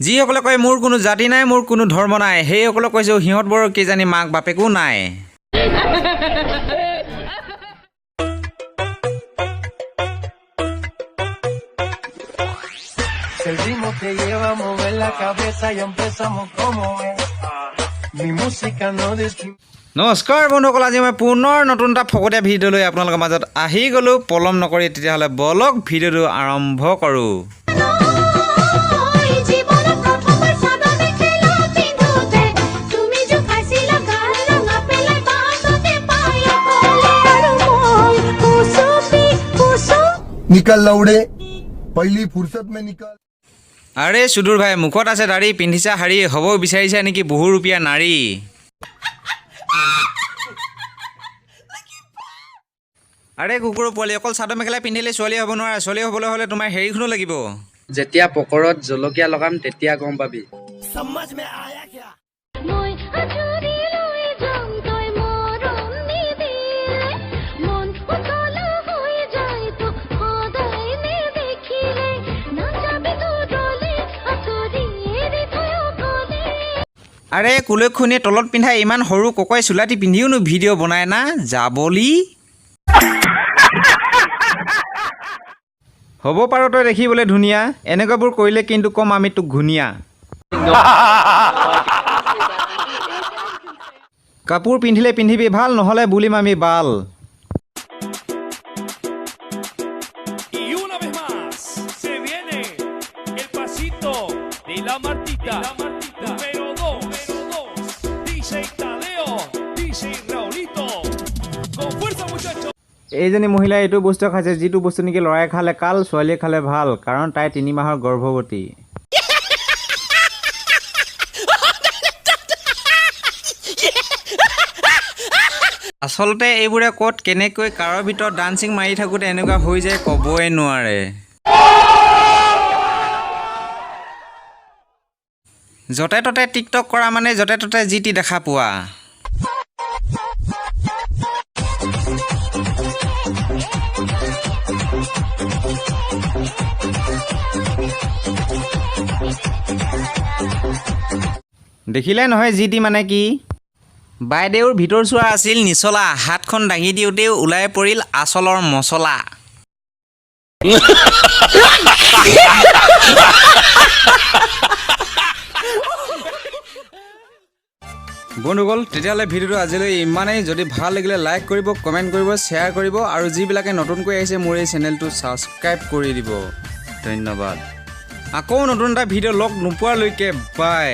যিসকলে কয় মোৰ কোনো জাতি নাই মোৰ কোনো ধৰ্ম নাই সেইসকলক কৈছোঁ সিহঁতবোৰৰ কিজানি মাক বাপেকো নাই। নমস্কাৰ বন্ধুসকল, আজি মই পুনৰ নতুন এটা ফকতীয়া ভিডিঅ' লৈ আপোনালোকৰ মাজত আহি গ'লোঁ। পলম নকৰি তেতিয়াহ'লে বলক ভিডিঅ'টো আৰম্ভ কৰোঁ। निकल लौड़े पहली फुर्सत में निकल। আৰে সুদূৰ ভাই, মুখত আছে দাড়ি, পিন্ধিছা শাৰী, হ'ব বিচাৰিছা নেকি বহু ৰূপীয়া নাৰী? আৰে কুকুৰ পোৱালি, অকল চাদৰ মেখেলা পিন্ধিলে ছোৱালী হ'ব নোৱাৰা। ছোৱালী হ'বলৈ হ'লে তোমাৰ হেৰিখনো লাগিব। যেতিয়া পকৰত জলকীয়া লগাম তেতিয়া গম পাবি। আৰে কুলক্ষণীয়ে তলত পিন্ধা ইমান সৰু ককয় চোলাটি পিন্ধিওনো ভিডিঅ' বনায় না যাবলি। হ'ব পাৰ তই দেখিবলৈ ধুনীয়া, এনেকুৱাবোৰ কৰিলে কিন্তু কম আমি তোক ঘূণীয়া। কাপোৰ পিন্ধিলে পিন্ধিবি ভাল, নহ'লে বুলিম আমি বাল। এইজনী মহিলাই এইটো বস্তু খাইছে যিটো বস্তু নেকি ল'ৰাই খালে কাল, ছোৱালীয়ে খালে ভাল, কাৰণ তাই 3 মাহৰ গৰ্ভৱতী। আচলতে এইবোৰে ক'ত কেনেকৈ কাৰৰ ভিতৰত ডান্সিং মাৰি থাকোঁতে এনেকুৱা হৈ যায় ক'বই নোৱাৰে। য'তে ত'তে টিকটক কৰা মানে য'তে ত'তে যি টি দেখা পোৱা। দেখিলে নহয় যি টি মানে কি? বাইদেউৰ ভিতৰ চোৱা আছিল নিচলা, হাতখন দাঙি দিওঁতেও ওলাই পৰিল আচলৰ মচলা। বন্ধুসকল, তেতিয়াহ'লে ভিডিঅ'টো আজিলৈ ইমানেই। যদি ভাল লাগিলে লাইক কৰিব, কমেণ্ট কৰিব, শ্বেয়াৰ কৰিব আৰু যিবিলাকে নতুনকৈ আহিছে মোৰ এই চেনেলটো ছাবস্ক্ৰাইব কৰি দিব। ধন্যবাদ। আকৌ নতুন এটা ভিডিঅ' লগ নোপোৱালৈকে বাই।